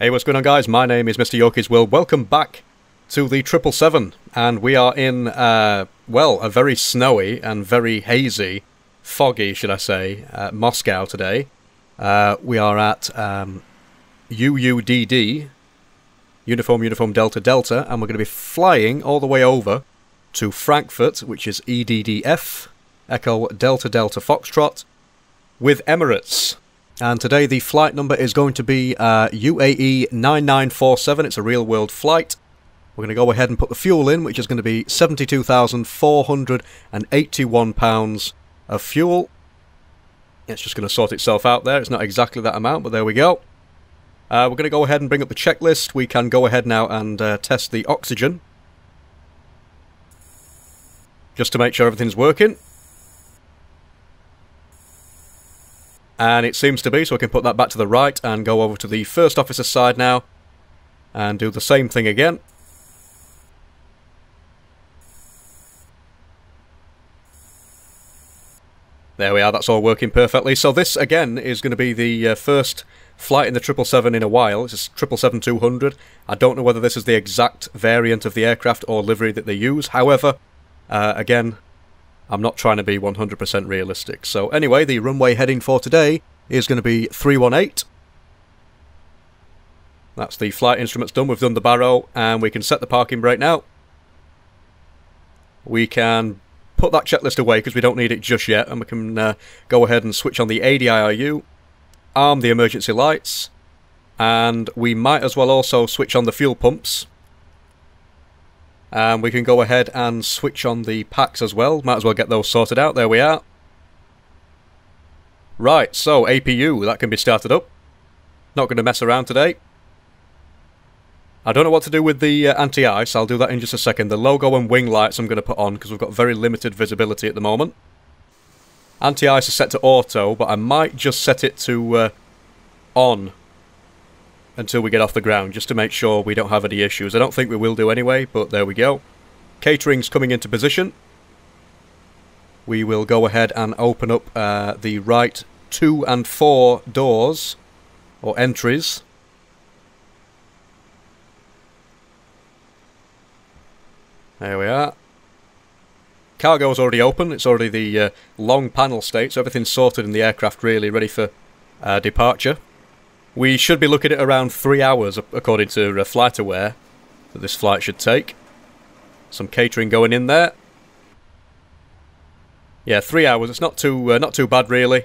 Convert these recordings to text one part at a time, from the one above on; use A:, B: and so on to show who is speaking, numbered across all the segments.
A: Hey, what's going on, guys? My name is MrYorkiesWorld. Welcome back to the 777, and we are in, well, a very snowy and very hazy, foggy, should I say, Moscow today. We are at UUDD, Uniform Delta Delta, and we're going to be flying all the way over to Frankfurt, which is EDDF, Echo Delta Delta Foxtrot, with Emirates. And today the flight number is going to be UAE9947. It's a real-world flight. We're going to go ahead and put the fuel in, which is going to be 72,481 pounds of fuel. It's just going to sort itself out there. It's not exactly that amount, but there we go. We're going to go ahead and bring up the checklist. We can go ahead now and test the oxygen, just to make sure everything's working. And it seems to be, so I can put that back to the right and go over to the first officer's side now and do the same thing again. There we are, that's all working perfectly. So this, again, is going to be the first flight in the 777 in a while. It's a 777-200. I don't know whether this is the exact variant of the aircraft or livery that they use. However, again, I'm not trying to be 100% realistic. So anyway, the runway heading for today is going to be 318. That's the flight instruments done. We've done the barrow, and we can set the parking brake now. We can put that checklist away because we don't need it just yet, and we can go ahead and switch on the ADIRU, arm the emergency lights, and we might as well also switch on the fuel pumps. And we can go ahead and switch on the packs as well. Might as well get those sorted out. There we are. Right, so APU, that can be started up. Not going to mess around today. I don't know what to do with the anti-ice. I'll do that in just a second. The logo and wing lights I'm going to put on because we've got very limited visibility at the moment. Anti-ice is set to auto, but I might just set it to on until we get off the ground, just to make sure we don't have any issues. I don't think we will do anyway, but there we go. Catering's coming into position. We will go ahead and open up the right 2 and 4 doors, or entries. There we are. Cargo's already open. It's already the long panel state, so everything's sorted in the aircraft, really, ready for departure. We should be looking at around 3 hours, according to FlightAware, that this flight should take. Some catering going in there. Yeah, 3 hours. It's not too bad, really.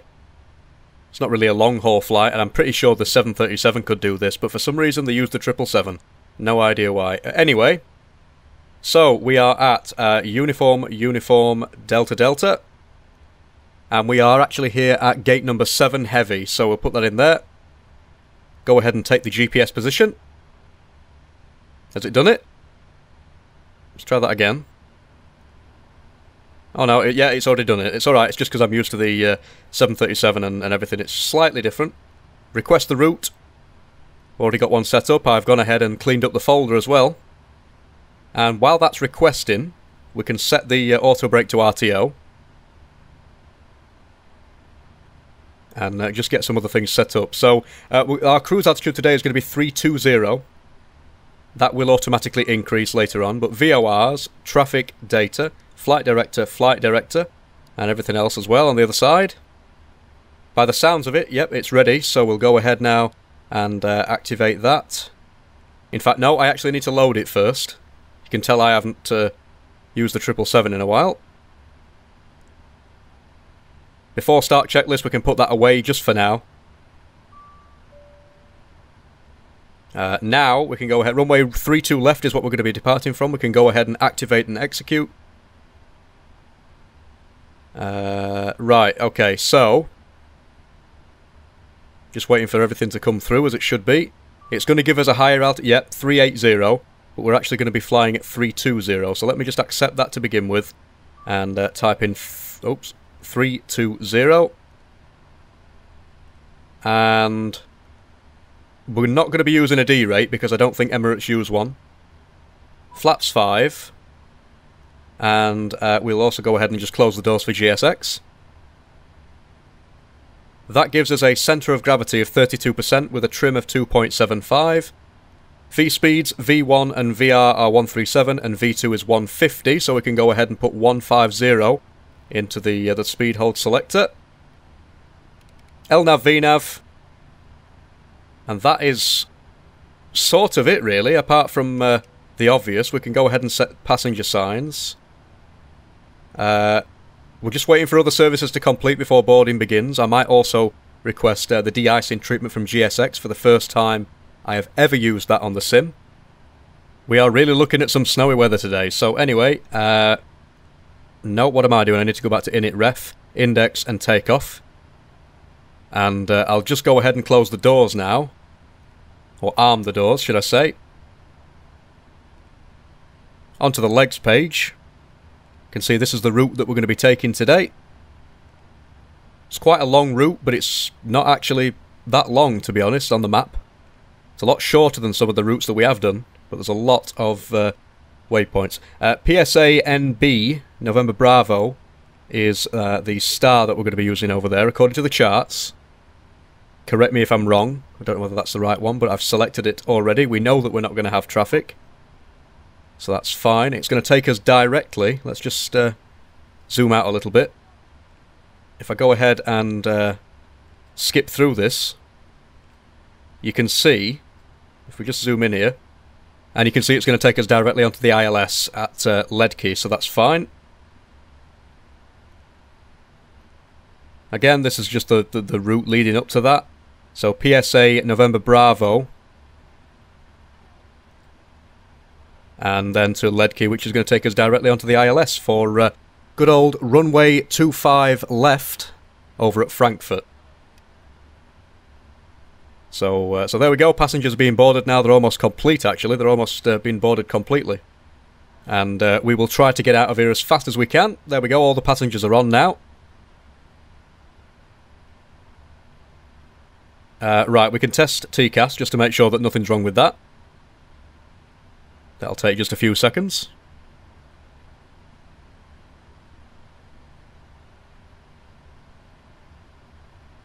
A: It's not really a long-haul flight, and I'm pretty sure the 737 could do this, but for some reason they used the 777. No idea why. Anyway, so we are at Uniform Delta Delta, and we are actually here at gate number 7 heavy, so we'll put that in there. Go ahead and take the GPS position. Has it done it? Let's try that again. Oh no, yeah, it's already done it. It's alright, it's just because I'm used to the 737 and everything. It's slightly different. Request the route. Already got one set up. I've gone ahead and cleaned up the folder as well. And while that's requesting, we can set the auto brake to RTO. And just get some other things set up. So, our cruise altitude today is going to be 320. That will automatically increase later on. But VORs, traffic data, flight director, and everything else as well on the other side. By the sounds of it, yep, it's ready. So we'll go ahead now and activate that. In fact, no, I actually need to load it first. You can tell I haven't used the 777 in a while. Before start checklist, we can put that away just for now. Now, we can go ahead. Runway 32 left is what we're going to be departing from. We can go ahead and activate and execute. Right, okay, so just waiting for everything to come through as it should be. It's going to give us a higher altitude. Yep, 380. But we're actually going to be flying at 320. So let me just accept that to begin with. And type in... oops. 320, and we're not going to be using a D rate because I don't think Emirates use one. Flaps 5, and we'll also go ahead and just close the doors for GSX. That gives us a centre of gravity of 32% with a trim of 2.75. V-speeds, V1 and VR are 137 and V2 is 150, so we can go ahead and put 150 into the speed hold selector. LNAV, VNAV, and that is sort of it really, apart from the obvious. We can go ahead and set passenger signs. We're just waiting for other services to complete before boarding begins. I might also request the de-icing treatment from GSX for the first time I have ever used that on the sim. We are really looking at some snowy weather today. So anyway, no, what am I doing? I need to go back to init ref, index and takeoff. And I'll just go ahead and close the doors now. Or arm the doors, should I say. Onto the legs page. You can see this is the route that we're going to be taking today. It's quite a long route, but it's not actually that long, to be honest, on the map. It's a lot shorter than some of the routes that we have done, but there's a lot of waypoints. PSA NB, November Bravo, is the star that we're going to be using over there, according to the charts. Correct me if I'm wrong. I don't know whether that's the right one, but I've selected it already. We know that we're not going to have traffic, so that's fine. It's going to take us directly. Let's just zoom out a little bit. If I go ahead and skip through this, you can see, if we just zoom in here, and you can see it's going to take us directly onto the ILS at Ledkey, so that's fine. Again, this is just the route leading up to that. So PSA November Bravo, and then to Ledkey, which is going to take us directly onto the ILS for good old runway 25 left over at Frankfurt. So there we go. Passengers are being boarded now. They're almost complete, actually. They're almost being boarded completely. And we will try to get out of here as fast as we can. There we go. All the passengers are on now. Right, we can test TCAS just to make sure that nothing's wrong with that. That'll take just a few seconds.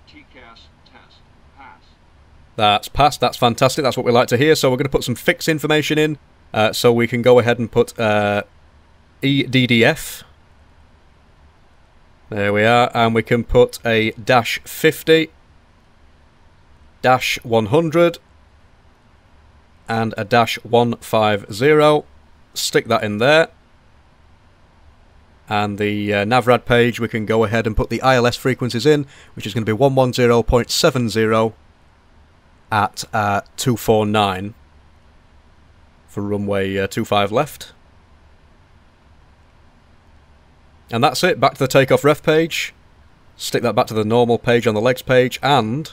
B: TCAS test pass.
A: That's passed. That's fantastic. That's what we like to hear. So we're going to put some fix information in, so we can go ahead and put EDDF. There we are, and we can put a -50. -100 and a -150. Stick that in there, and the Navrad page we can go ahead and put the ILS frequencies in, which is going to be 110.70 at 249 for runway 25 left. And that's it. Back to the takeoff ref page. Stick that back to the normal page on the legs page, and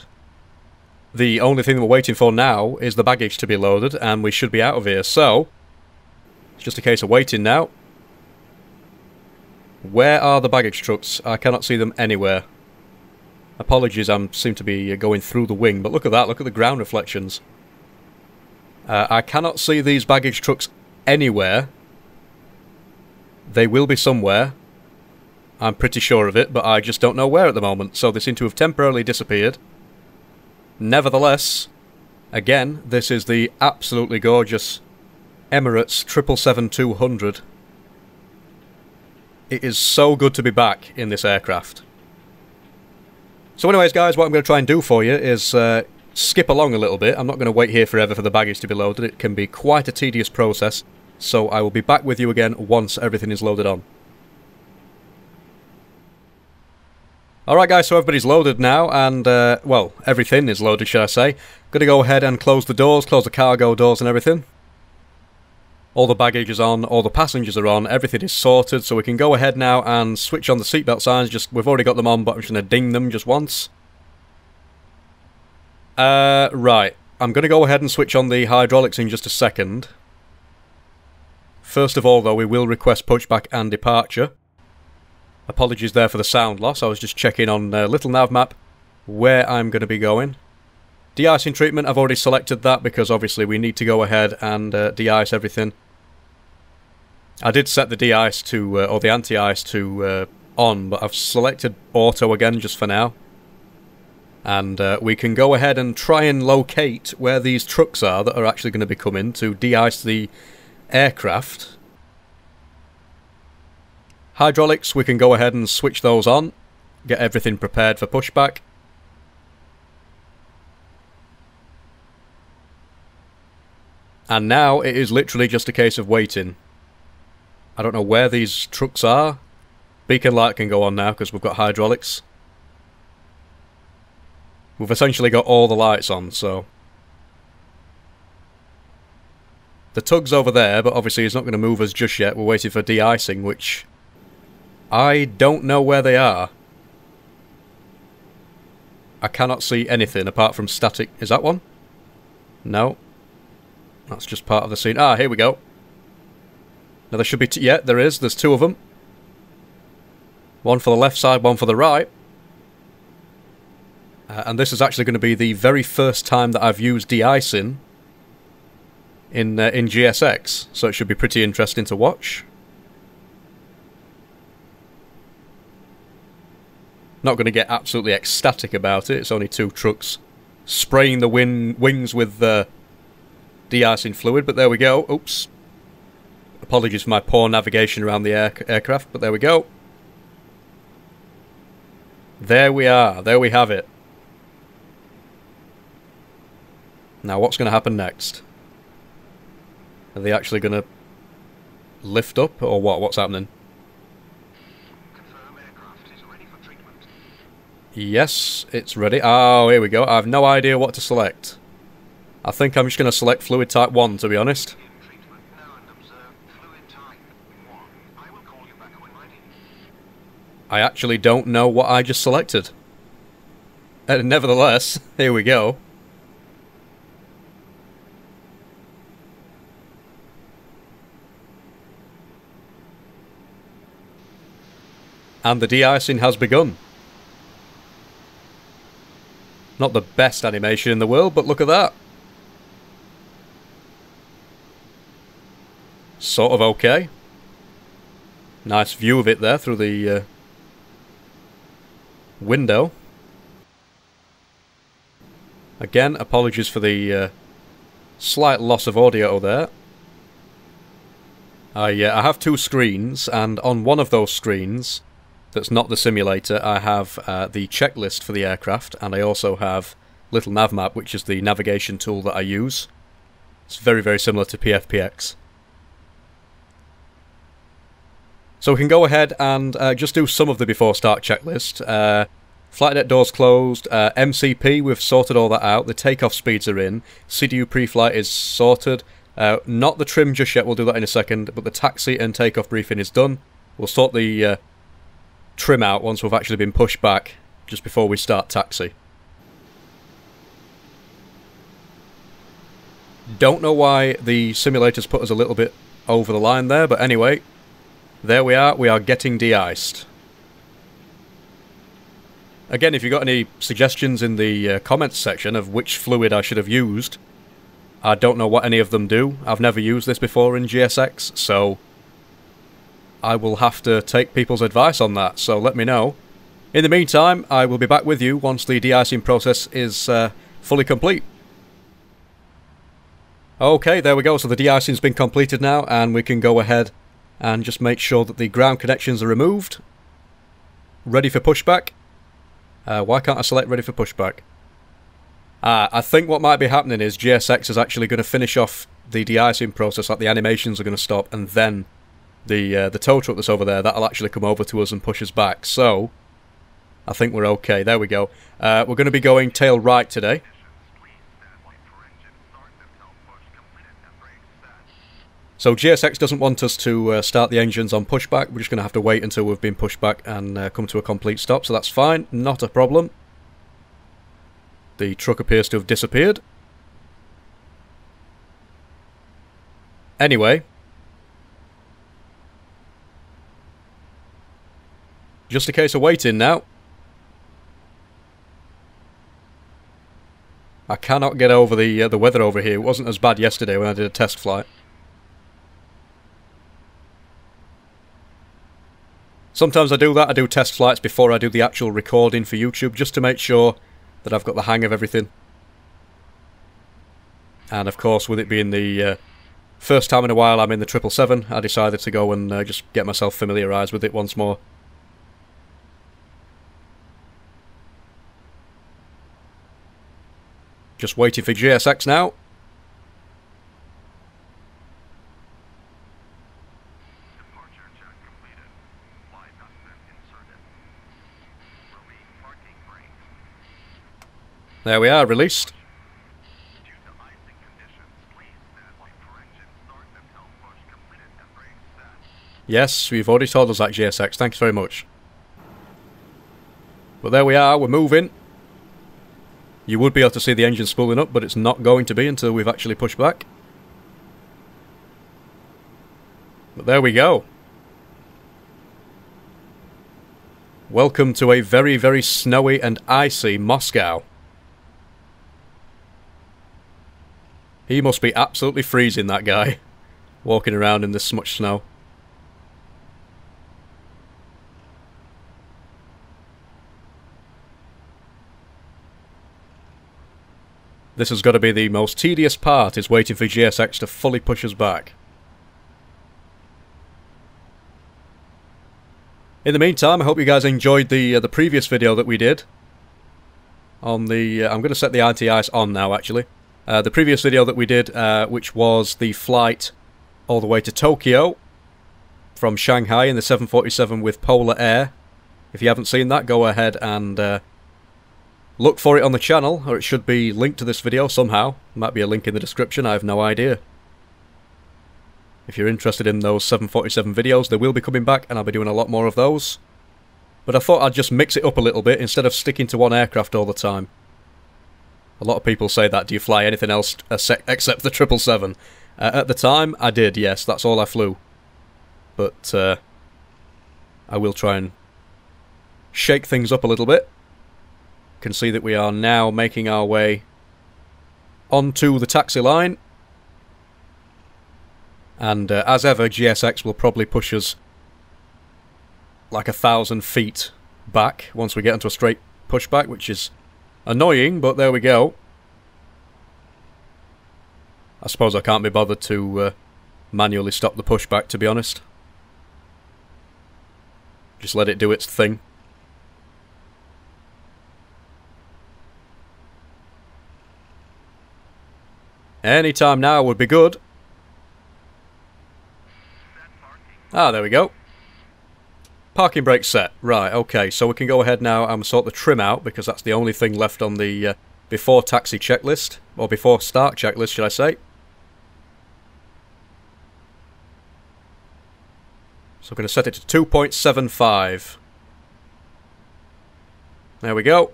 A: the only thing we're waiting for now is the baggage to be loaded, and we should be out of here. So, it's just a case of waiting now. Where are the baggage trucks? I cannot see them anywhere. Apologies, I seem to be going through the wing, but look at that, look at the ground reflections. I cannot see these baggage trucks anywhere. They will be somewhere. I'm pretty sure of it, but I just don't know where at the moment, so they seem to have temporarily disappeared. Nevertheless, again, this is the absolutely gorgeous Emirates 777-200. It is so good to be back in this aircraft. So anyways, guys, what I'm going to try and do for you is skip along a little bit. I'm not going to wait here forever for the baggage to be loaded. It can be quite a tedious process, so I will be back with you again once everything is loaded on. Alright guys, so everybody's loaded now, and, well, everything is loaded, should I say. Going to go ahead and close the doors, close the cargo doors and everything. All the baggage is on, all the passengers are on, everything is sorted, so we can go ahead now and switch on the seatbelt signs. We've already got them on, but I'm just going to ding them just once. Right. I'm going to go ahead and switch on the hydraulics in just a second. First of all, though, we will request pushback and departure. Apologies there for the sound loss. I was just checking on little nav map where I'm going to be going. De-icing treatment, I've already selected that because obviously we need to go ahead and de-ice everything. I did set the de-ice to, or the anti-ice to on, but I've selected auto again just for now. And we can go ahead and try and locate where these trucks are that are actually going to be coming to de-ice the aircraft. Hydraulics, we can go ahead and switch those on. Get everything prepared for pushback. And now it is literally just a case of waiting. I don't know where these trucks are. Beacon light can go on now because we've got hydraulics. We've essentially got all the lights on, so... The tug's over there, but obviously he's not going to move us just yet. We're waiting for de-icing, which... I don't know where they are. I cannot see anything apart from static... Is that one? No. That's just part of the scene. Ah, here we go. Now there should be... Yeah, there is. There's two of them. One for the left side, one for the right. And this is actually going to be the very first time that I've used de-icing in GSX, so it should be pretty interesting to watch. Not going to get absolutely ecstatic about it. It's only two trucks spraying the wings with de-icing fluid, but there we go. Oops. Apologies for my poor navigation around the aircraft, but there we go. There we are. There we have it. Now, what's going to happen next? Are they actually going to lift up, or what? What's happening?
B: Confirm aircraft is ready for treatment.
A: Yes, it's ready. Oh, here we go. I have no idea what to select. I think I'm just going to select fluid type 1, to be honest.
B: In treatment now and observe fluid type 1. I will call you back when ready.
A: I actually don't know what I just selected. Nevertheless, here we go. And the de-icing has begun. Not the best animation in the world, but look at that. Sort of okay. Nice view of it there through the window. Again, apologies for the slight loss of audio there. I have two screens, and on one of those screens, that's not the simulator, I have the checklist for the aircraft, and I also have Little Navmap, which is the navigation tool that I use. It's very, very similar to PFPX. So we can go ahead and just do some of the before start checklist. Flight deck doors closed, MCP, we've sorted all that out, the takeoff speeds are in, CDU pre-flight is sorted, not the trim just yet, we'll do that in a second, but the taxi and takeoff briefing is done. We'll sort the trim out once we've actually been pushed back, just before we start taxi. Don't know why the simulators put us a little bit over the line there, but anyway, there we are getting de-iced. Again, if you've got any suggestions in the comments section of which fluid I should have used, I don't know what any of them do. I've never used this before in GSX, so I will have to take people's advice on that, so let me know. In the meantime, I will be back with you once the de-icing process is fully complete. Okay, there we go, so the de-icing's been completed now, and we can go ahead and just make sure that the ground connections are removed. Ready for pushback. Why can't I select ready for pushback? I think what might be happening is GSX is actually going to finish off the de-icing process, like the animations are going to stop, and then the tow truck that's over there, that'll actually come over to us and push us back. So, I think we're okay. There we go. We're going to be going tail right today. So GSX doesn't want us to start the engines on pushback. We're just going to have to wait until we've been pushed back and come to a complete stop. So that's fine, not a problem. The truck appears to have disappeared. Anyway, just a case of waiting now. I cannot get over the weather over here. It wasn't as bad yesterday when I did a test flight. Sometimes I do that. I do test flights before I do the actual recording for YouTube, just to make sure that I've got the hang of everything. And of course, with it being the first time in a while I'm in the 777, I decided to go and just get myself familiarised with it once more. Just waiting for GSX now.
B: Departure check completed. Flight estimate inserted. Release parking brakes.
A: There we are, released.
B: Due to icing conditions, please stand by for engine start until push completed and brakes set.
A: Yes, you've already told us that, GSX. Thanks very much. But there we are, we're moving. You would be able to see the engine spooling up, but it's not going to be until we've actually pushed back. But there we go. Welcome to a very, very snowy and icy Moscow. He must be absolutely freezing, that guy, walking around in this much snow. This has got to be the most tedious part, is waiting for GSX to fully push us back. In the meantime, I hope you guys enjoyed the previous video that we did. On the I'm going to set the anti-ice on now, actually. The previous video that we did, which was the flight all the way to Tokyo from Shanghai in the 747 with Polar Air. If you haven't seen that, go ahead and look for it on the channel, or it should be linked to this video somehow. Might be a link in the description, I have no idea. If you're interested in those 747 videos, they will be coming back, and I'll be doing a lot more of those. But I thought I'd just mix it up a little bit, instead of sticking to one aircraft all the time. A lot of people say that, do you fly anything else except the 777? At the time, I did, yes, that's all I flew. But I will try and shake things up a little bit. Can see that we are now making our way onto the taxi line, and as ever, GSX will probably push us like 1,000 feet back once we get into a straight pushback, which is annoying, but there we go. I suppose I can't be bothered to manually stop the pushback, to be honest. Just let it do its thing. Any time now would be good. Ah, there we go. Parking brake set. Right, okay, so we can go ahead now and sort the trim out, because that's the only thing left on the before taxi checklist, or before start checklist, should I say. So I'm going to set it to 2.75. There we go.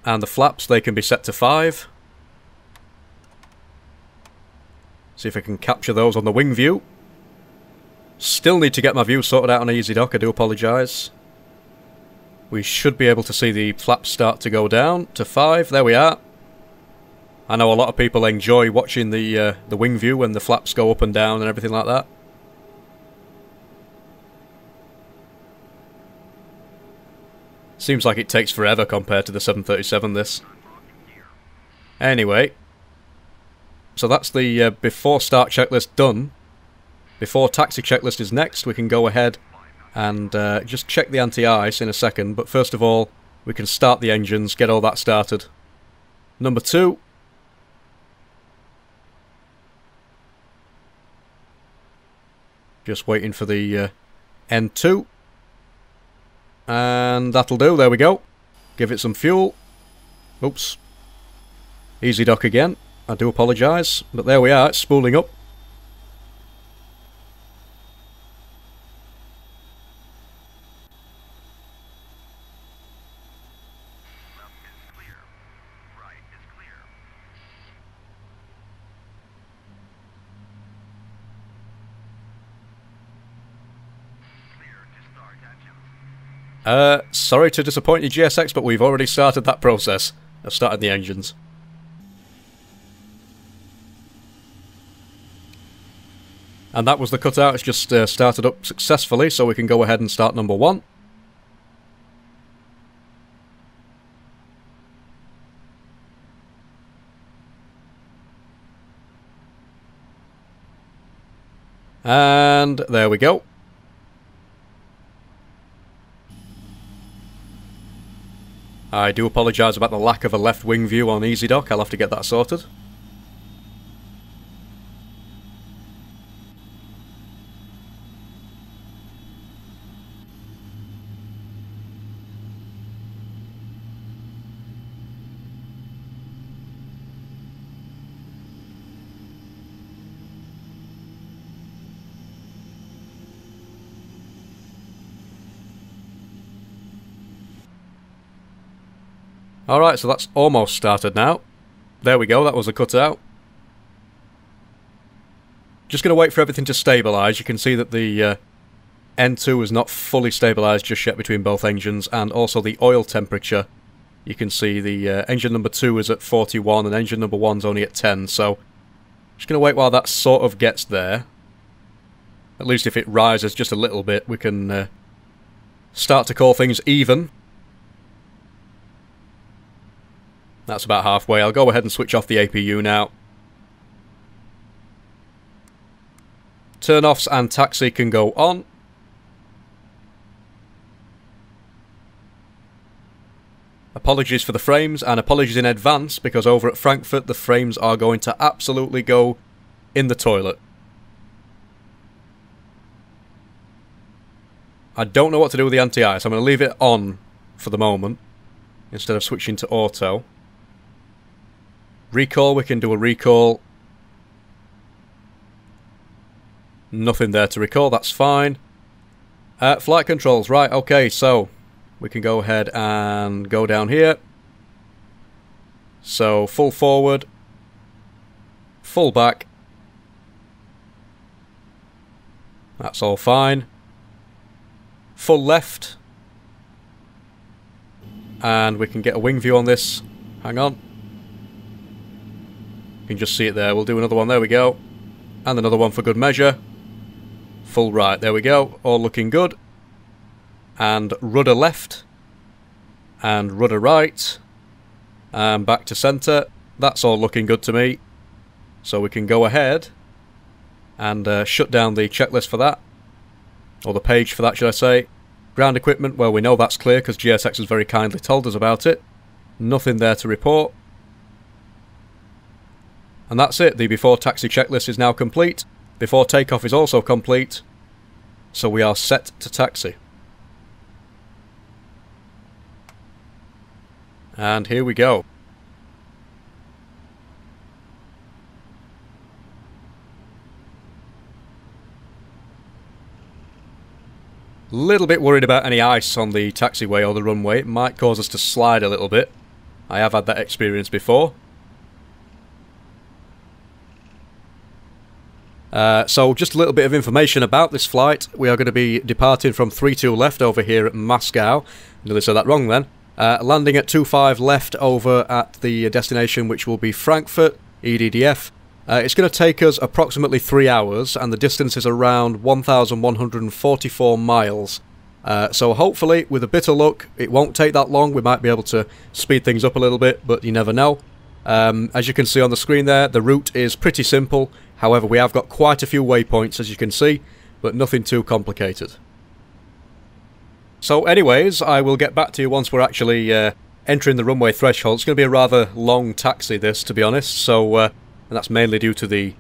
A: And the flaps, they can be set to 5. See if I can capture those on the wing view. Still need to get my view sorted out on EasyDock, I do apologise. We should be able to see the flaps start to go down to 5. There we are. I know a lot of people enjoy watching the wing view when the flaps go up and down and everything like that. Seems like it takes forever compared to the 737, this. Anyway. So that's the before start checklist done. Before taxi checklist is next, we can go ahead and just check the anti-ice in a second. But first of all, we can start the engines, get all that started. Number 2. Just waiting for the N2. And that'll do, there we go. Give it some fuel. Oops. EasyDock again. I do apologise, but there we are, it's spooling up.
B: Left is clear. Right is clear. Clear to start engines.
A: Sorry to disappoint you, GSX, but we've already started that process of starting the engines. And that was the cutout. It's just started up successfully, so we can go ahead and start number 1. And there we go. I do apologise about the lack of a left wing view on EasyDock. I'll have to get that sorted. Alright, so that's almost started now. There we go, that was a cutout. Just going to wait for everything to stabilise. You can see that the N2 is not fully stabilised just yet between both engines, and also the oil temperature. You can see the engine number 2 is at 41 and engine number 1's only at 10, so just going to wait while that sort of gets there. At least if it rises just a little bit, we can start to call things even. That's about halfway. I'll go ahead and switch off the APU now. Turn-offs and taxi can go on. Apologies for the frames, and apologies in advance, because over at Frankfurt the frames are going to absolutely go in the toilet. I don't know what to do with the anti-ice. I'm going to leave it on for the moment, instead of switching to auto. Recall, we can do a recall. Nothing there to recall, that's fine. Flight controls, right, okay, so we can go ahead and go down here. So, full forward, full back. That's all fine. Full left. And we can get a wing view on this. Hang on. You can just see it there. We'll do another one. There we go. And another one for good measure. Full right. There we go. All looking good. And rudder left. And rudder right. And back to centre. That's all looking good to me. So we can go ahead and shut down the checklist for that. Or the page for that, should I say. Ground equipment, well, we know that's clear because GSX has very kindly told us about it. Nothing there to report. And that's it. The before taxi checklist is now complete. Before takeoff is also complete. So we are set to taxi. And here we go. Little bit worried about any ice on the taxiway or the runway. It might cause us to slide a little bit. I have had that experience before. So just a little bit of information about this flight. We are going to be departing from 32 left over here at Moscow. Nearly said that wrong then. Landing at 25 left over at the destination, which will be Frankfurt, EDDF. It's going to take us approximately 3 hours, and the distance is around 1,144 miles. So hopefully, with a bit of luck, it won't take that long. We might be able to speed things up a little bit, but you never know. As you can see on the screen there, the route is pretty simple. However, we have got quite a few waypoints, as you can see, but nothing too complicated. So anyways, I will get back to you once we're actually entering the runway threshold. It's going to be a rather long taxi, this, to be honest, so and that's mainly due to the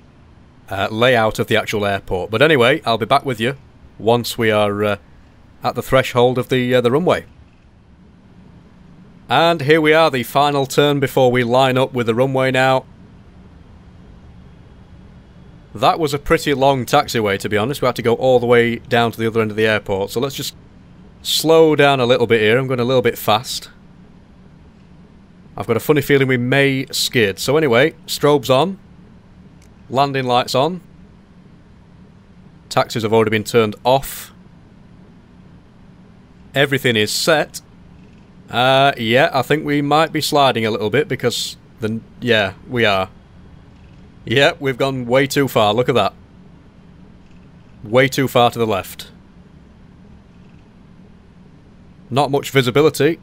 A: layout of the actual airport. But anyway, I'll be back with you once we are at the threshold of the runway. And here we are, the final turn before we line up with the runway now. That was a pretty long taxiway, to be honest. We had to go all the way down to the other end of the airport. So let's just slow down a little bit here. I'm going a little bit fast. I've got a funny feeling we may skid. So anyway, strobes on. Landing lights on. Taxis have already been turned off. Everything is set. Yeah, I think we might be sliding a little bit because... yeah, we are. Yeah, we've gone way too far. Look at that. Way too far to the left. Not much visibility.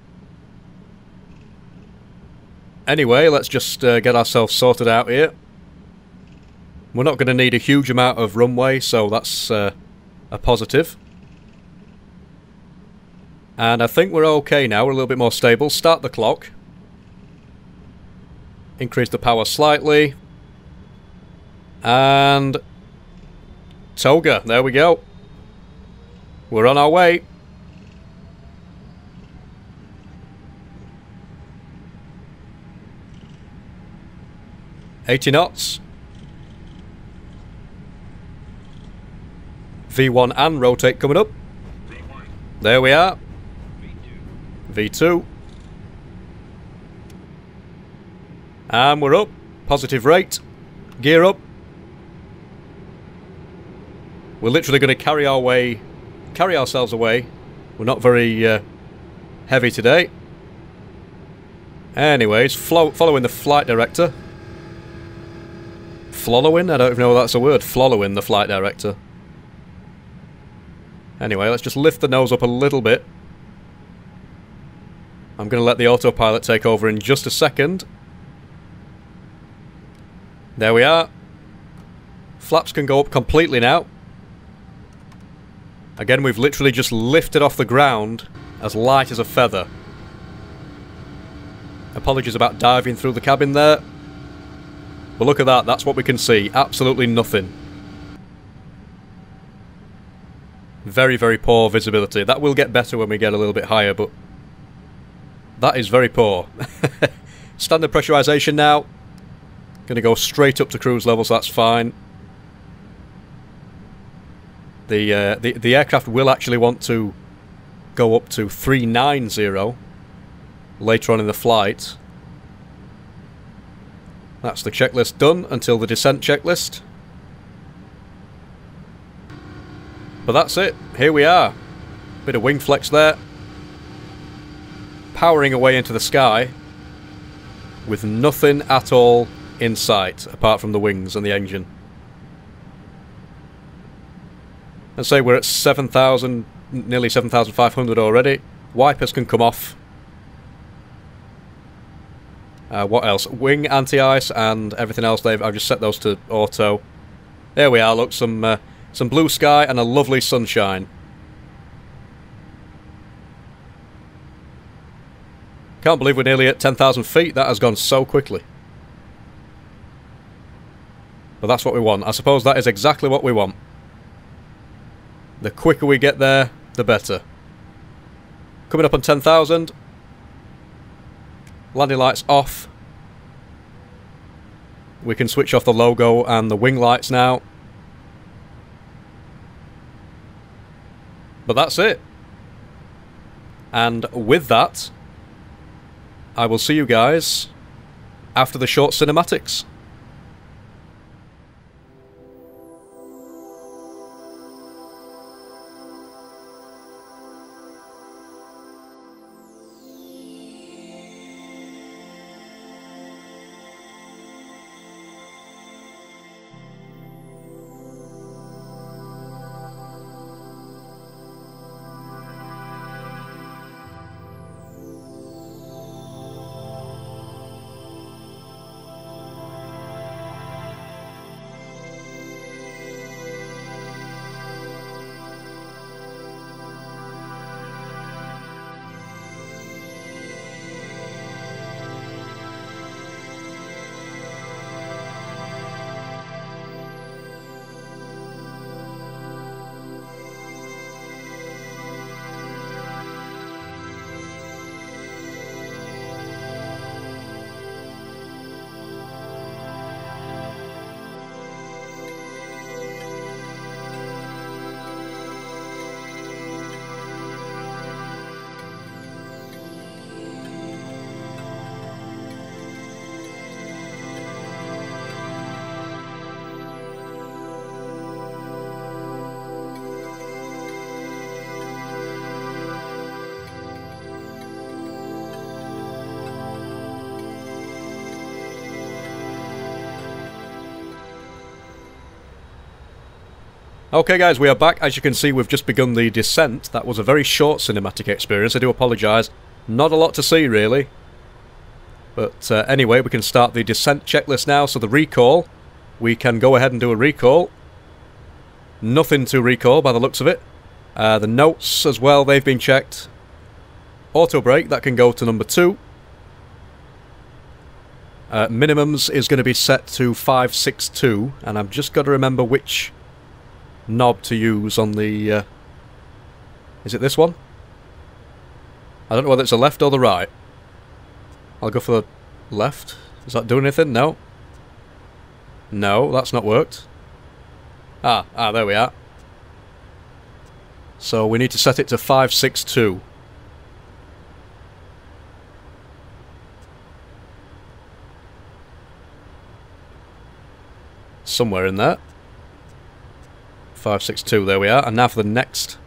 A: Anyway, let's just get ourselves sorted out here. We're not going to need a huge amount of runway, so that's a positive. And I think we're okay now, we're a little bit more stable. Start the clock. Increase the power slightly. And... Toga, there we go. We're on our way. $80 knots. V1 and rotate coming up.
B: V1.
A: There we are.
B: V2.
A: V2. And we're up. Positive rate. Gear up. We're literally going to carry ourselves away. We're not very heavy today. Anyways, following the flight director. Following? I don't even know if that's a word. Following the flight director. Anyway, let's just lift the nose up a little bit. I'm going to let the autopilot take over in just a second. There we are. Flaps can go up completely now. Again, we've literally just lifted off the ground as light as a feather. Apologies about diving through the cabin there. But look at that, that's what we can see. Absolutely nothing. Very, very poor visibility. That will get better when we get a little bit higher, but that is very poor. Standard pressurization now. Going to go straight up to cruise level, so that's fine. The aircraft will actually want to go up to 390 later on in the flight. That's the checklist done until the descent checklist. But that's it. Here we are. Bit of wing flex there. Powering away into the sky with nothing at all in sight apart from the wings and the engine. Let's say we're at 7,000, nearly 7,500 already. Wipers can come off. What else? Wing anti-ice and everything else. I've just set those to auto. There we are. Look, some blue sky and a lovely sunshine. Can't believe we're nearly at 10,000 feet. That has gone so quickly. But that's what we want. I suppose that is exactly what we want. The quicker we get there, the better. Coming up on 10,000. Landing lights off. We can switch off the logo and the wing lights now. But that's it. And with that, I will see you guys after the short cinematics. Okay guys, we are back. As you can see, we've just begun the descent. That was a very short cinematic experience. I do apologise. Not a lot to see, really. But anyway, we can start the descent checklist now. So the recall. we can go ahead and do a recall. Nothing to recall by the looks of it. The notes as well, they've been checked. Auto brake, that can go to number 2. Minimums is going to be set to 562, and I've just got to remember which knob to use on the... is it this one? I don't know whether it's the left or the right. I'll go for the left. Does that do anything? No. No, that's not worked. There we are. So we need to set it to 562. Somewhere in there. 562, there we are. And now for the next.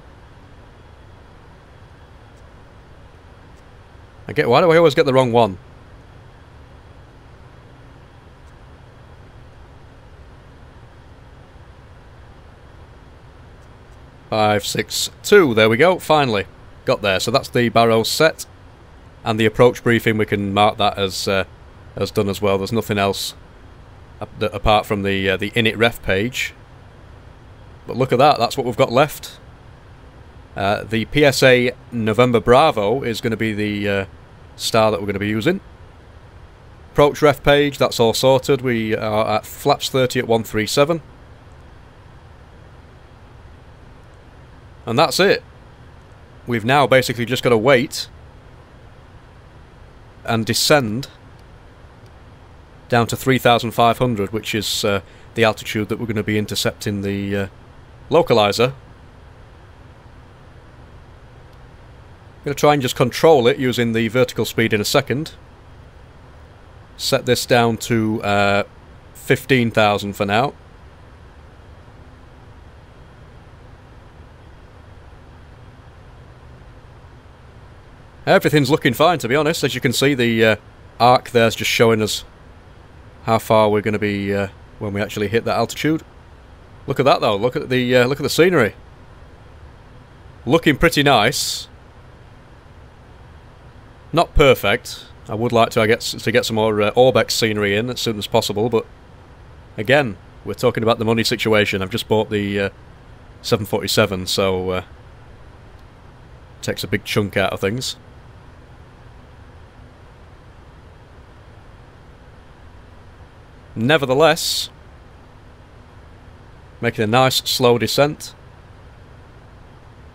A: Why do I always get the wrong one? Five, 6, 2. There we go. Finally got there. So that's the barrow set, and the approach briefing. We can mark that as done as well. There's nothing else apart from the init ref page. But look at that. That's what we've got left. The PSA November Bravo is going to be the star that we're going to be using. Approach ref page. That's all sorted. We are at flaps 30 at 137. And that's it. We've now basically just got to wait and descend down to 3,500, which is the altitude that we're going to be intercepting the localizer. I'm going to try and just control it using the vertical speed in a second. Set this down to 15,000 for now. Everything's looking fine, to be honest. As you can see, the arc there's just showing us how far we're going to be when we actually hit that altitude. Look at that, though. Look at the scenery. Looking pretty nice. Not perfect. I would like to get some more Orbex scenery in as soon as possible, but again, we're talking about the money situation. I've just bought the 747, so takes a big chunk out of things. Nevertheless, making a nice slow descent.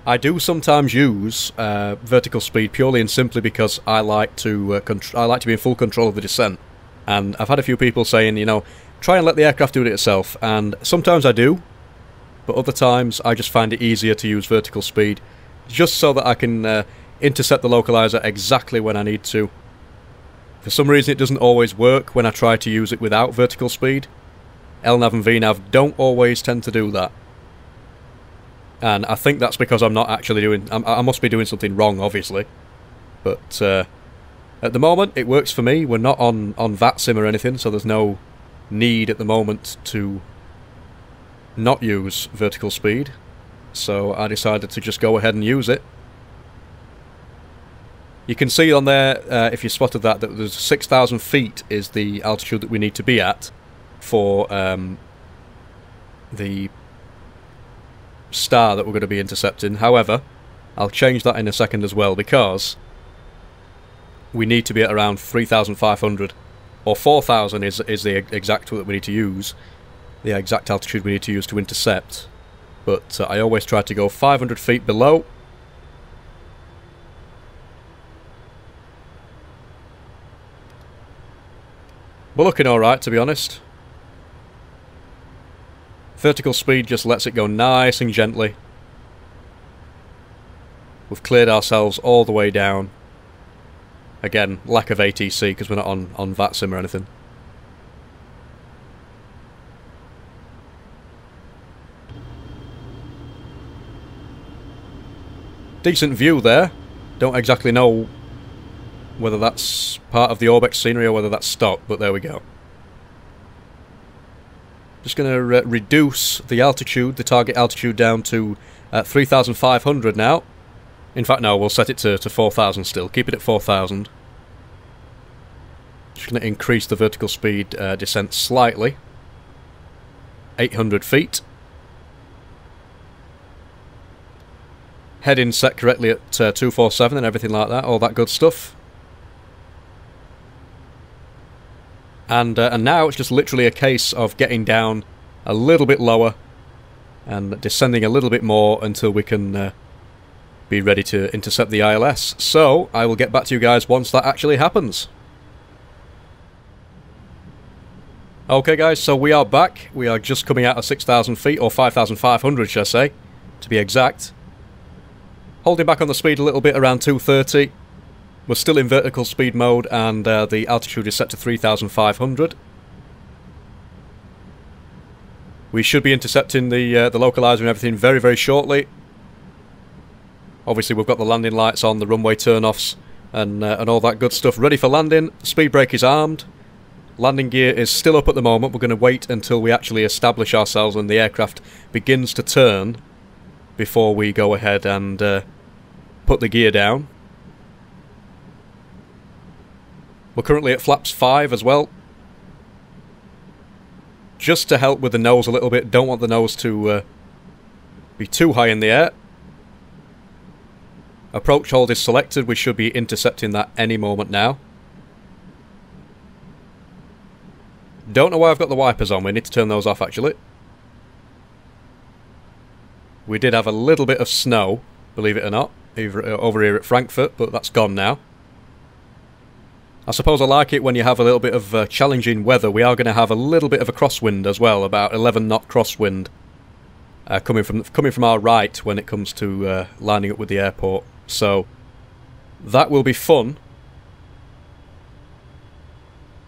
A: I do sometimes use vertical speed purely and simply because I like to be in full control of the descent. And I've had a few people saying, you know, try and let the aircraft do it itself. And sometimes I do, but other times I just find it easier to use vertical speed, just so that I can intercept the localizer exactly when I need to. For some reason it doesn't always work when I try to use it without vertical speed. LNAV and VNAV don't always tend to do that. And I think that's because I'm not actually doing... I must be doing something wrong, obviously. But at the moment it works for me. We're not on VATSIM or anything, so there's no need at the moment to not use vertical speed. So I decided to just go ahead and use it. You can see on there, if you spotted that there's 6,000 feet is the altitude that we need to be at for the star that we're going to be intercepting. However, I'll change that in a second as well, because we need to be at around 3,500, or 4,000 is the exact that we need to use, the exact altitude we need to use to intercept. But I always try to go 500 feet below. We're looking alright, to be honest. Vertical speed just lets it go nice and gently. We've cleared ourselves all the way down. Again, lack of ATC because we're not on VATSIM or anything. Decent view there. Don't exactly know whether that's part of the Orbex scenery or whether that's stock, but there we go. Just going to reduce the altitude, the target altitude, down to 3,500 now. In fact, no, we'll set it to 4,000 still. Keep it at 4,000. Just going to increase the vertical speed descent slightly. 800 feet. Heading set correctly at 247 and everything like that, all that good stuff. And now it's just literally a case of getting down a little bit lower and descending a little bit more until we can be ready to intercept the ILS. So, I will get back to you guys once that actually happens. Okay guys, so we are back. We are just coming out of 6,000 feet, or 5,500 should I say, to be exact. Holding back on the speed a little bit, around 230. We're still in vertical speed mode, and the altitude is set to 3,500. We should be intercepting the localizer and everything very, very shortly. Obviously we've got the landing lights on, the runway turn-offs, and all that good stuff ready for landing. The speed brake is armed. Landing gear is still up at the moment. We're going to wait until we actually establish ourselves and the aircraft begins to turn before we go ahead and put the gear down. We're currently at flaps 5 as well. Just to help with the nose a little bit. Don't want the nose to be too high in the air. Approach hold is selected. We should be intercepting that any moment now. Don't know why I've got the wipers on. We need to turn those off actually. We did have a little bit of snow, believe it or not, over here at Frankfurt, but that's gone now. I suppose I like it when you have a little bit of challenging weather. We are going to have a little bit of a crosswind as well, about 11 knot crosswind coming from our right when it comes to lining up with the airport. So that will be fun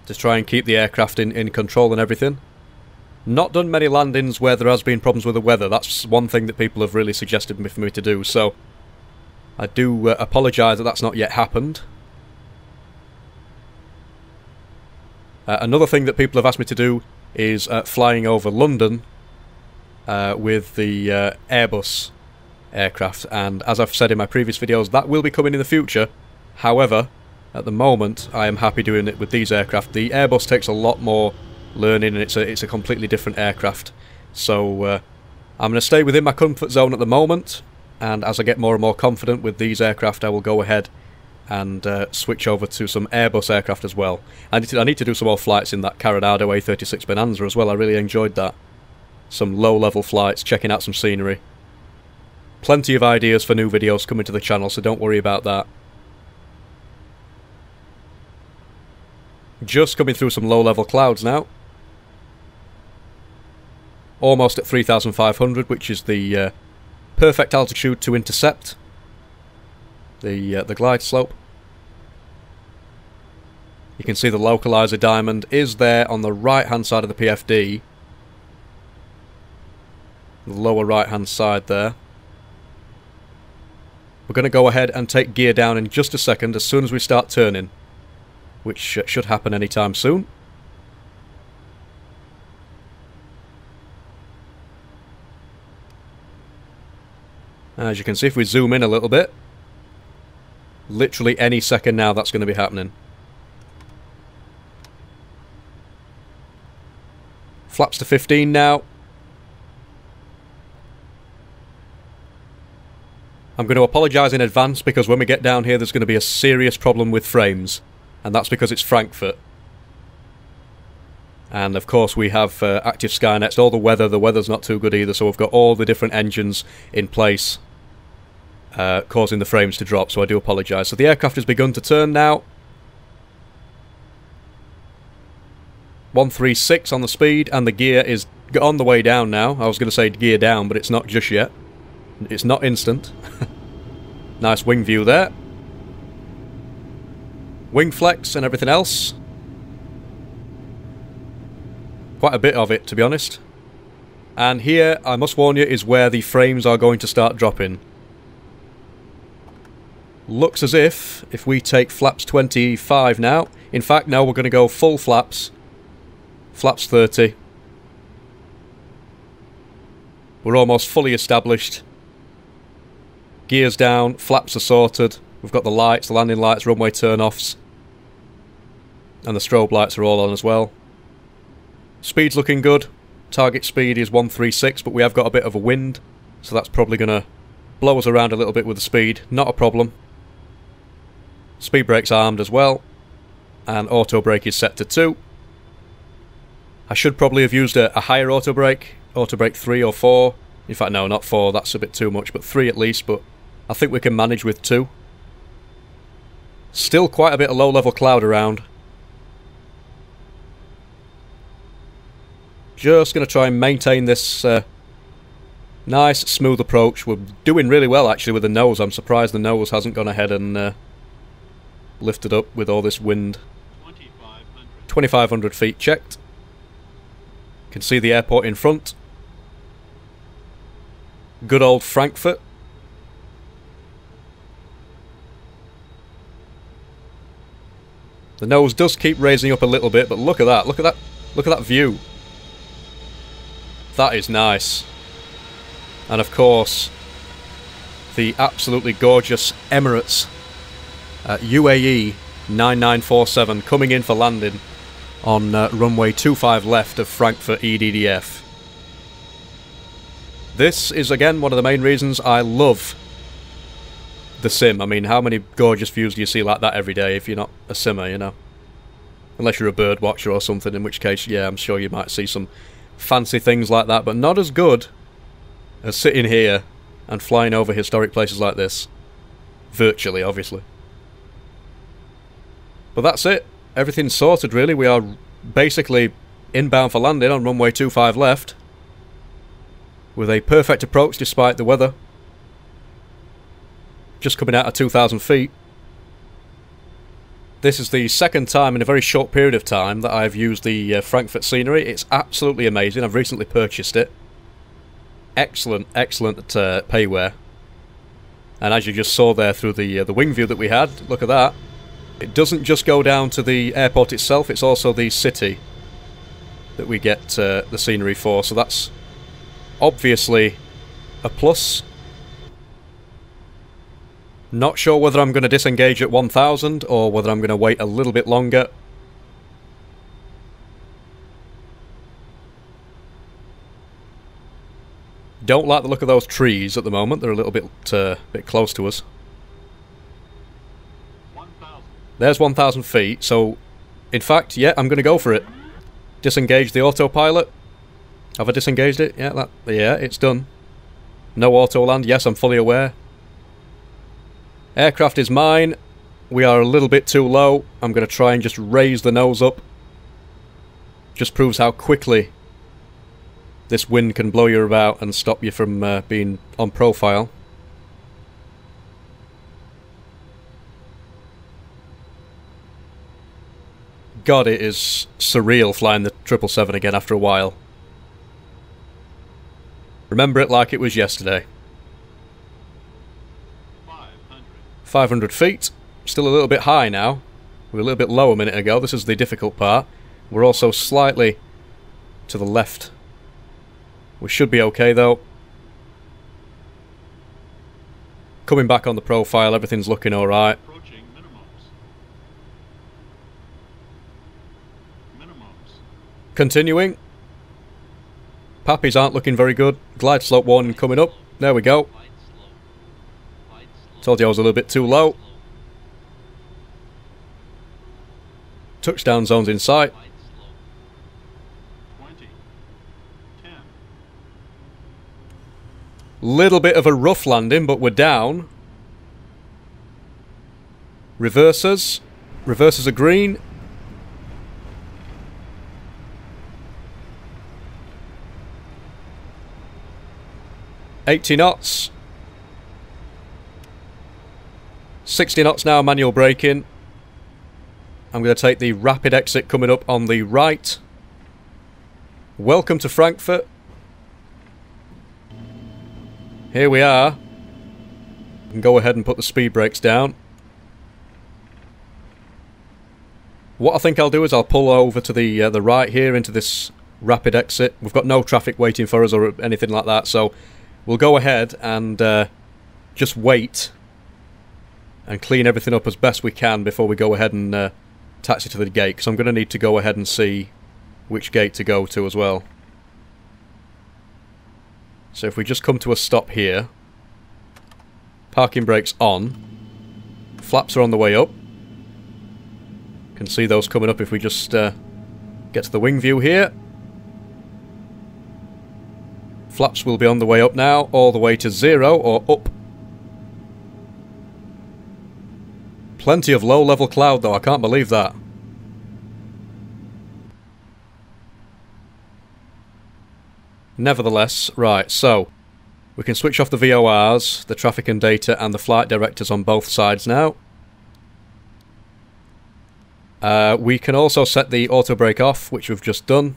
A: to try and keep the aircraft in control and everything. Not done many landings where there has been problems with the weather. That's one thing that people have really suggested for me to do. So I do apologise that that's not yet happened. Another thing that people have asked me to do is flying over London with the Airbus aircraft, and as I've said in my previous videos, that will be coming in the future. However, at the moment I am happy doing it with these aircraft. The Airbus takes a lot more learning, and it's a completely different aircraft. So I'm going to stay within my comfort zone at the moment, and as I get more and more confident with these aircraft, I will go ahead and switch over to some Airbus aircraft as well. I need to do some more flights in that Coronado A36 Bonanza as well. I really enjoyed that. Some low-level flights, checking out some scenery. Plenty of ideas for new videos coming to the channel, so don't worry about that. Just coming through some low-level clouds now. Almost at 3,500, which is the perfect altitude to intercept the glide slope. You can see the localizer diamond is there on the right hand side of the PFD, the lower right hand side there. We're going to go ahead and take gear down in just a second as soon as we start turning, which should happen anytime soon. As you can see, if we zoom in a little bit, literally any second now that's going to be happening. Flaps to 15 now. I'm going to apologise in advance because when we get down here there's going to be a serious problem with frames, and that's because it's Frankfurt. And of course we have active Skynets, all the weather's not too good either, so we've got all the different engines in place causing the frames to drop, so I do apologise. So the aircraft has begun to turn now. 136 on the speed, and the gear is on the way down now. I was going to say gear down, but it's not just yet. It's not instant. Nice wing view there. Wing flex and everything else. Quite a bit of it, to be honest. And here, I must warn you, is where the frames are going to start dropping. Looks as if we take flaps 25 now. In fact, now we're going to go full flaps. Flaps 30. We're almost fully established. Gears down, flaps are sorted. We've got the lights, the landing lights, runway turn-offs. And the strobe lights are all on as well. Speed's looking good. Target speed is 136, but we have got a bit of a wind, so that's probably going to blow us around a little bit with the speed. Not a problem. Speed brake's armed as well, and auto brake is set to 2. I should probably have used a higher auto brake 3 or 4. In fact, no, not 4, that's a bit too much, but 3 at least, but I think we can manage with 2. Still quite a bit of low-level cloud around. Just going to try and maintain this nice, smooth approach. We're doing really well, actually, with the nose. I'm surprised the nose hasn't gone ahead and lifted up with all this wind. 2,500 feet checked. Can see the airport in front. Good old Frankfurt. The nose does keep raising up a little bit, but look at that. Look at that. Look at that view. That is nice. And of course, the absolutely gorgeous Emirates UAE9947 coming in for landing on runway 25 left of Frankfurt EDDF. This is again one of the main reasons I love the sim. I mean, how many gorgeous views do you see like that every day if you're not a simmer, you know? Unless you're a bird watcher or something, in which case, yeah, I'm sure you might see some fancy things like that, but not as good as sitting here and flying over historic places like this. Virtually, obviously. But that's it. Everything's sorted, really. We are basically inbound for landing on runway 25 left, with a perfect approach despite the weather. Just coming out of 2,000 feet. This is the second time in a very short period of time that I've used the Frankfurt scenery. It's absolutely amazing. I've recently purchased it. Excellent, excellent payware. And as you just saw there through the wing view that we had, look at that. It doesn't just go down to the airport itself, it's also the city that we get the scenery for. So that's obviously a plus. Not sure whether I'm going to disengage at 1,000 or whether I'm going to wait a little bit longer. Don't like the look of those trees at the moment. They're a little bit close to us.
C: 1,000.
A: There's 1,000 feet. So, in fact, yeah, I'm going to go for it. Disengage the autopilot. Have I disengaged it? Yeah, it's done. No auto land. Yes, I'm fully aware. Aircraft is mine. We are a little bit too low. I'm going to try and just raise the nose up. Just proves how quickly this wind can blow you about and stop you from being on profile. God, it is surreal flying the 777 again after a while. Remember it like it was yesterday. 500 feet. Still a little bit high now. We were a little bit low a minute ago. This is the difficult part. We're also slightly to the left. We should be okay though. Coming back on the profile, everything's looking alright. Continuing. Pappies aren't looking very good. Glide slope warning coming up. There we go. Told you I was a little bit too low. Touchdown zone's in sight.
C: 20, 10.
A: Little bit of a rough landing, but we're down. Reversers. Reversers are green. $80 knots. 60 knots now, manual braking. I'm going to take the rapid exit coming up on the right. Welcome to Frankfurt. Here we are. We can go ahead and put the speed brakes down. What I think I'll do is I'll pull over to the right here into this rapid exit. We've got no traffic waiting for us or anything like that, so we'll go ahead and just wait and clean everything up as best we can before we go ahead and taxi to the gate, because I'm going to need to go ahead and see which gate to go to as well. So if we just come to a stop here, parking brakes on, flaps are on the way up. Can see those coming up if we just get to the wing view here. Flaps will be on the way up now, all the way to 0 or up. Plenty of low-level cloud though, I can't believe that. Nevertheless, right, so we can switch off the VORs, the traffic and data, and the flight directors on both sides now. We can also set the auto brake off, which we've just done.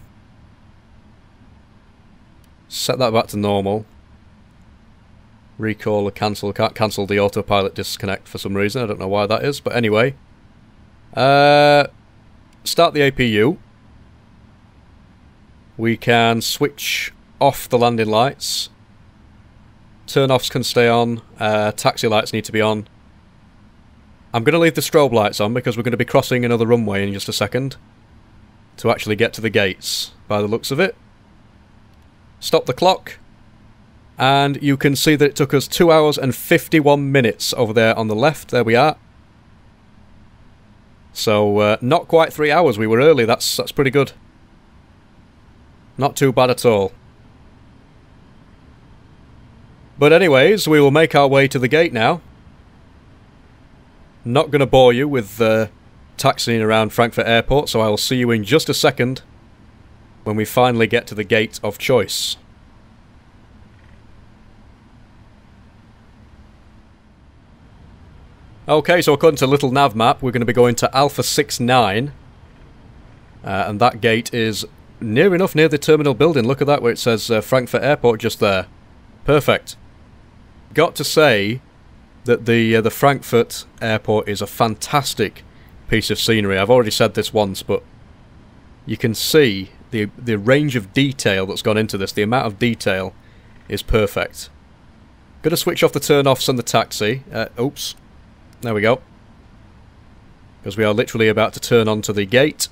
A: Set that back to normal. Recall or cancel. Can't cancel the autopilot disconnect for some reason. I don't know why that is, but anyway. Start the APU. We can switch off the landing lights. Turn-offs can stay on. Taxi lights need to be on. I'm going to leave the strobe lights on because we're going to be crossing another runway in just a second to actually get to the gates, by the looks of it. Stop the clock. And you can see that it took us 2 hours and 51 minutes over there on the left. There we are. So, not quite 3 hours. We were early. That's pretty good. Not too bad at all. But anyways, we will make our way to the gate now. Not going to bore you with taxiing around Frankfurt Airport, so I will see you in just a second when we finally get to the gate of choice. Okay, so according to Little Nav Map, we're going to be going to Alpha 69. And that gate is near enough near the terminal building. Look at that, where it says Frankfurt Airport just there. Perfect. Got to say that the Frankfurt Airport is a fantastic piece of scenery. I've already said this once, but you can see the range of detail that's gone into this. The amount of detail is perfect. Going to switch off the turn-offs and the taxi. Oops. There we go. Because we are literally about to turn onto the gate.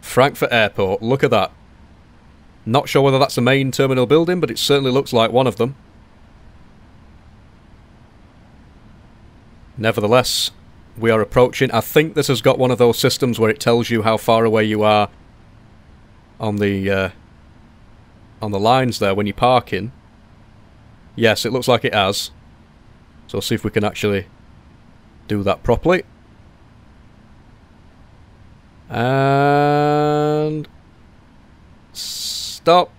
A: Frankfurt Airport. Look at that. Not sure whether that's the main terminal building, but it certainly looks like one of them. Nevertheless, we are approaching. I think this has got one of those systems where it tells you how far away you are on the lines there when you park in. Yes, it looks like it has. So see if we can actually do that properly. And stop.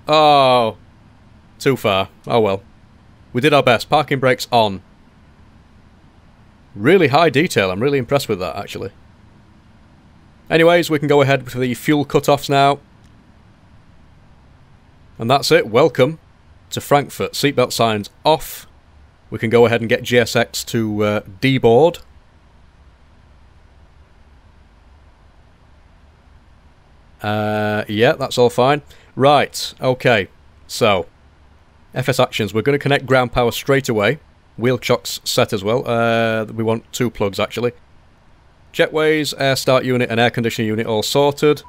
A: Oh, too far. Oh well. We did our best. Parking brakes on. Really high detail. I'm really impressed with that, actually. Anyways, we can go ahead with the fuel cut-offs now. And that's it. Welcome to Frankfurt. Seatbelt signs off. We can go ahead and get GSX to deboard. Yeah, that's all fine. Right, okay. So, FS actions. We're going to connect ground power straight away. Wheel chocks set as well. We want 2 plugs, actually. Jetways, air start unit and air conditioning unit all sorted.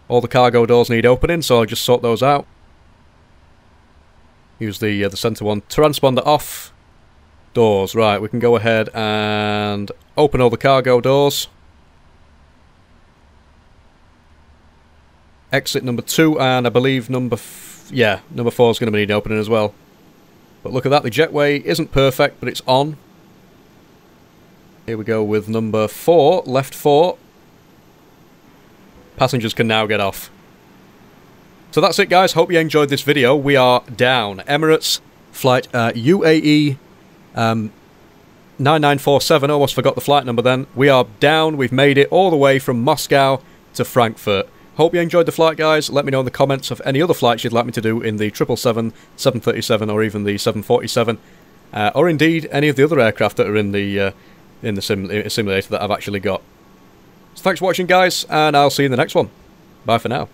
A: All the cargo doors need opening, so I'll just sort those out. Use the centre one. Transponder off. Doors. Right, we can go ahead and open all the cargo doors. Exit number 2, and I believe number 4 is going to need opening as well. But look at that, the jetway isn't perfect, but it's on. Here we go with number 4, left 4. Passengers can now get off. So that's it, guys. Hope you enjoyed this video. We are down. Emirates flight UAE9947. Almost forgot the flight number then. We are down. We've made it all the way from Moscow to Frankfurt. Hope you enjoyed the flight, guys. Let me know in the comments of any other flights you'd like me to do in the 777, 737, or even the 747, or indeed any of the other aircraft that are in the simulator that I've actually got. So thanks for watching, guys, and I'll see you in the next one. Bye for now.